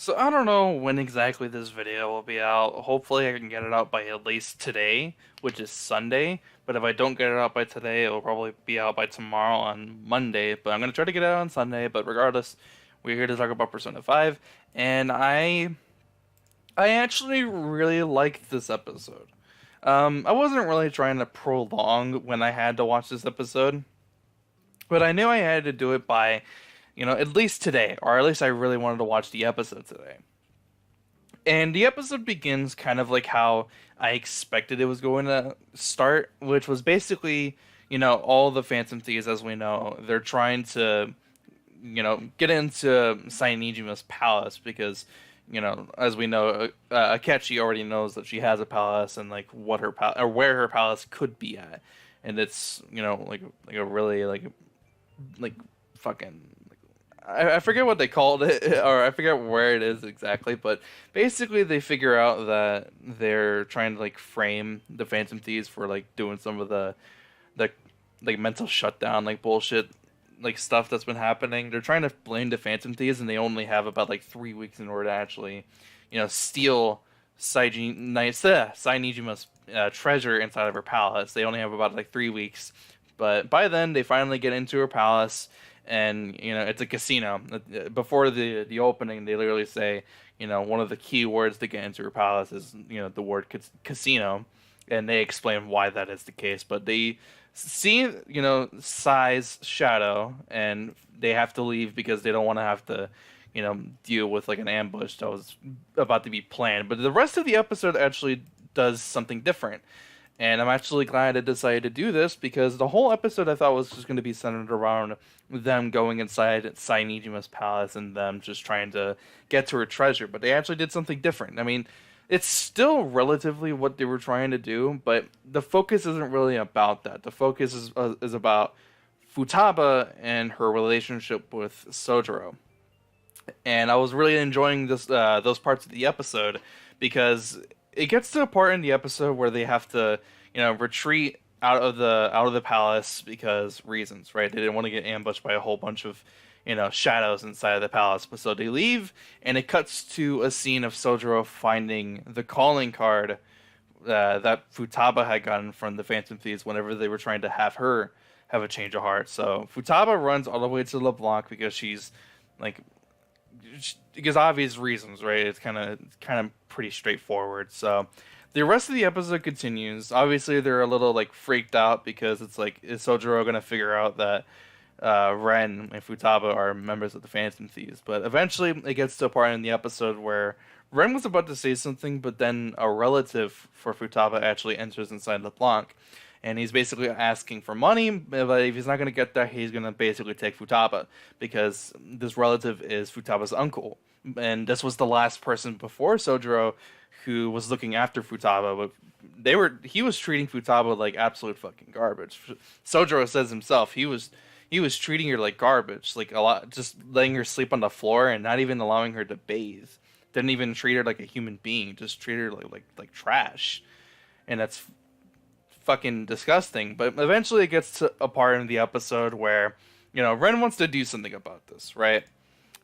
So I don't know when exactly this video will be out. Hopefully I can get it out by at least today, which is Sunday. But if I don't get it out by today, it will probably be out by tomorrow on Monday. But I'm gonna try to get it out on Sunday. But regardless, we're here to talk about Persona 5, and I actually really liked this episode. I wasn't really trying to prolong when I had to watch this episode, but I knew I had to do it by, at least today, or at least I really wanted to watch the episode today. And the episode begins kind of like how I expected it was going to start, which was basically, all the Phantom Thieves, as we know, they're trying to, get into Sainijima's palace because, as we know, Akechi already knows that she has a palace and like what her or where her palace could be at, and it's like a really like fucking I forget what they called it or I forget where it is exactly, but basically they figure out that they're trying to like frame the Phantom Thieves for like doing some of the like mental shutdown like bullshit like stuff that's been happening. They're trying to blame the Phantom Thieves and they only have about like 3 weeks in order to actually, steal Sainijima's treasure inside of her palace. They only have about like 3 weeks, but by then they finally get into her palace, and it's a casino. Before the opening, they literally say, one of the key words to get into her palace is the word casino, and they explain why that is the case. But they see Sai's shadow, and they have to leave because they don't want to have to deal with like an ambush that was about to be planned. But the rest of the episode actually does something different. And I'm actually glad I decided to do this because the whole episode I thought was just going to be centered around them going inside Sainijima's palace and them just trying to get to her treasure. But they actually did something different. I mean, it's still relatively what they were trying to do, but the focus isn't really about that. The focus is about Futaba and her relationship with Sojiro. And I was really enjoying those parts of the episode because it gets to a part in the episode where they have to, retreat out of the palace because reasons, right? They didn't want to get ambushed by a whole bunch of, shadows inside of the palace. But so they leave, and it cuts to a scene of Sojiro finding the calling card that Futaba had gotten from the Phantom Thieves whenever they were trying to have her have a change of heart. So Futaba runs all the way to LeBlanc because she's like because obvious reasons, right? It's kind of pretty straightforward. So the rest of the episode continues. Obviously, they're a little like freaked out because it's like, is Sojiro gonna figure out that Ren and Futaba are members of the Phantom Thieves? But eventually, it gets to a part in the episode where Ren was about to say something, but then a relative for Futaba actually enters inside LeBlanc, and he's basically asking for money. But if he's not going to get that, he's going to basically take Futaba because this relative is Futaba's uncle, and this was the last person before Sojiro who was looking after Futaba. But he was treating Futaba like absolute fucking garbage. Sojiro says himself he was treating her like garbage, like a lot, just letting her sleep on the floor and not even allowing her to bathe. Didn't even treat her like a human being, just treat her like trash, and that's fucking disgusting. But eventually it gets to a part in the episode where, Ren wants to do something about this, right?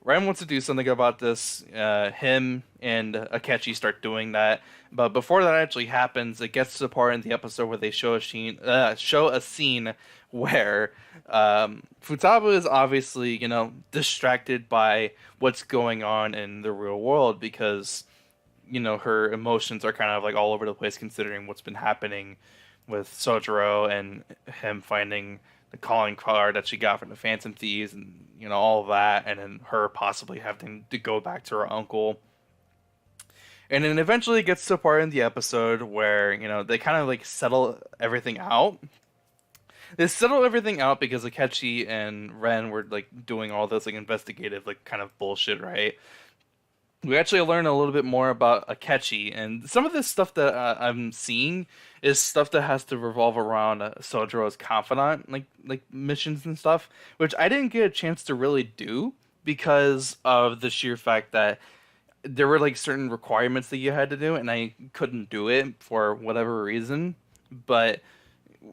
Ren wants to do something about this. Him and Akechi start doing that. But before that actually happens, it gets to the part in the episode where they show a scene where Futaba is obviously, distracted by what's going on in the real world because, her emotions are kind of like all over the place considering what's been happening with Sojiro and him finding the calling card that she got from the Phantom Thieves and all of that, and then her possibly having to go back to her uncle. And then eventually it gets to a part in the episode where, they kind of like settle everything out. They settle everything out because Akechi and Ren were like doing all this like investigative like kind of bullshit, right? We actually learn a little bit more about Akechi, and some of this stuff that I'm seeing is stuff that has to revolve around Sojiro's confidant, like missions and stuff, which I didn't get a chance to really do because of the sheer fact that there were like certain requirements that you had to do, and I couldn't do it for whatever reason. But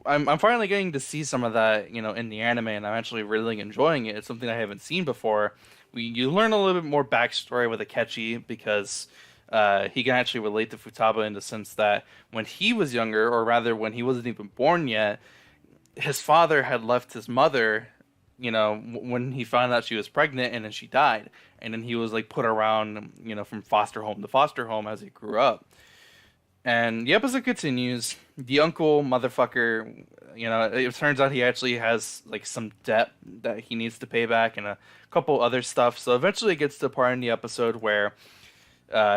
I'm finally getting to see some of that, in the anime, and I'm actually really enjoying it. It's something I haven't seen before, You learn a little bit more backstory with Akechi because he can actually relate to Futaba in the sense that when he was younger, or rather when he wasn't even born yet, his father had left his mother, when he found out she was pregnant, and then she died. And then he was like put around, from foster home to foster home as he grew up. And the episode continues. The uncle motherfucker, it turns out he actually has like some debt that he needs to pay back and a couple other stuff. So eventually it gets to a part in the episode where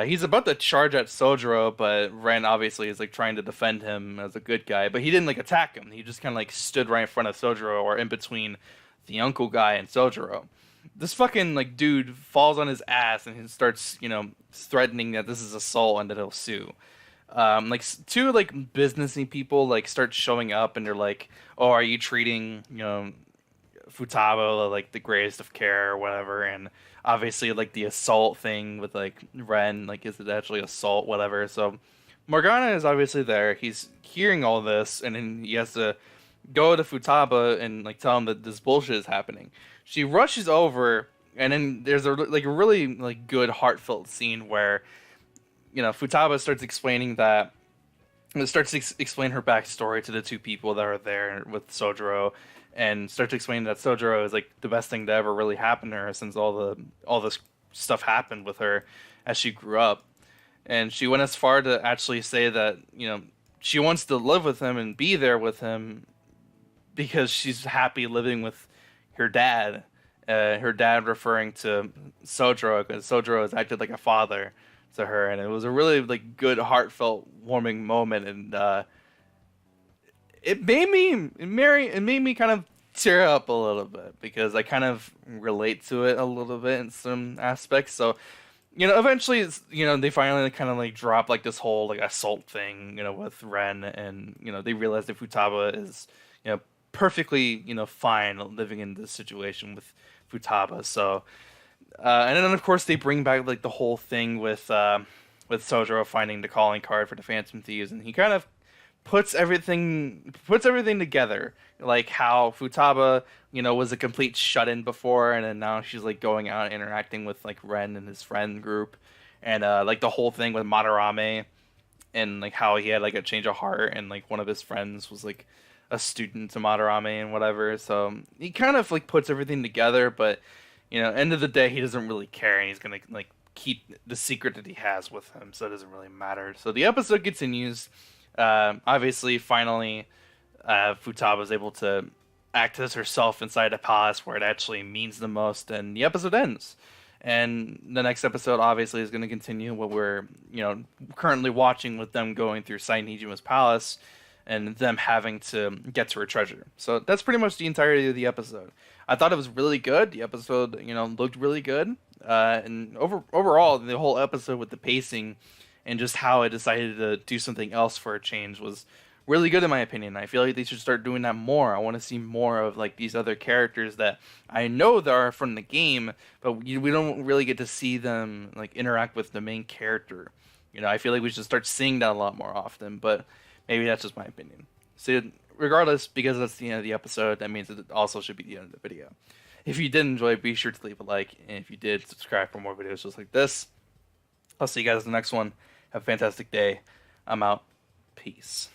he's about to charge at Sojiro, but Ren obviously is like trying to defend him as a good guy. But he didn't like attack him. He just kind of like stood right in front of Sojiro, or in between the uncle guy and Sojiro. This fucking like dude falls on his ass and he starts, threatening that this is assault and that he'll sue. Like two like businessy people like start showing up and they're like, "Oh, are you treating Futaba like the greatest of care or whatever?" And obviously like the assault thing with like Ren, like is it actually assault, whatever. So Morgana is obviously there. He's hearing all this and then he has to go to Futaba and like tell him that this bullshit is happening. She rushes over and then there's a really like good heartfelt scene where Futaba starts explaining that it starts to explain her backstory to the two people that are there with Sojiro, and starts explaining that Sojiro is like the best thing to ever really happen to her since all this stuff happened with her as she grew up. And she went as far to actually say that she wants to live with him and be there with him because she's happy living with her dad. Her dad referring to Sojiro because Sojiro has acted like a father to her, and it was a really like good, heartfelt, warming moment, and it made me kind of tear up a little bit because I kind of relate to it a little bit in some aspects. So, eventually, they finally kind of like drop like this whole like assault thing, with Ren, and they realize that Futaba is, perfectly, fine living in this situation with Futaba. So. And then of course they bring back like the whole thing with Sojiro finding the calling card for the Phantom Thieves, and he kind of puts everything together, like how Futaba was a complete shut-in before, and then now she's like going out and interacting with like Ren and his friend group, and like the whole thing with Madarame, and like how he had like a change of heart, and like one of his friends was like a student to Madarame and whatever. So he kind of like puts everything together, but end of the day, he doesn't really care, and he's gonna like keep the secret that he has with him, so it doesn't really matter. So the episode continues. Obviously, finally, Futaba is able to act as herself inside a palace where it actually means the most, and the episode ends. And the next episode, obviously, is going to continue what we're currently watching with them going through Saint Hijima's palace and them having to get to her treasure. So that's pretty much the entirety of the episode. I thought it was really good. The episode, looked really good. And overall, the whole episode with the pacing and just how it decided to do something else for a change was really good in my opinion. I feel like they should start doing that more. I want to see more of like these other characters that I know that are from the game, but we don't really get to see them like interact with the main character. I feel like we should start seeing that a lot more often, but maybe that's just my opinion. So regardless, because that's the end of the episode, that means it also should be the end of the video. If you did enjoy, be sure to leave a like, and if you did, subscribe for more videos just like this. I'll see you guys in the next one. Have a fantastic day. I'm out. Peace.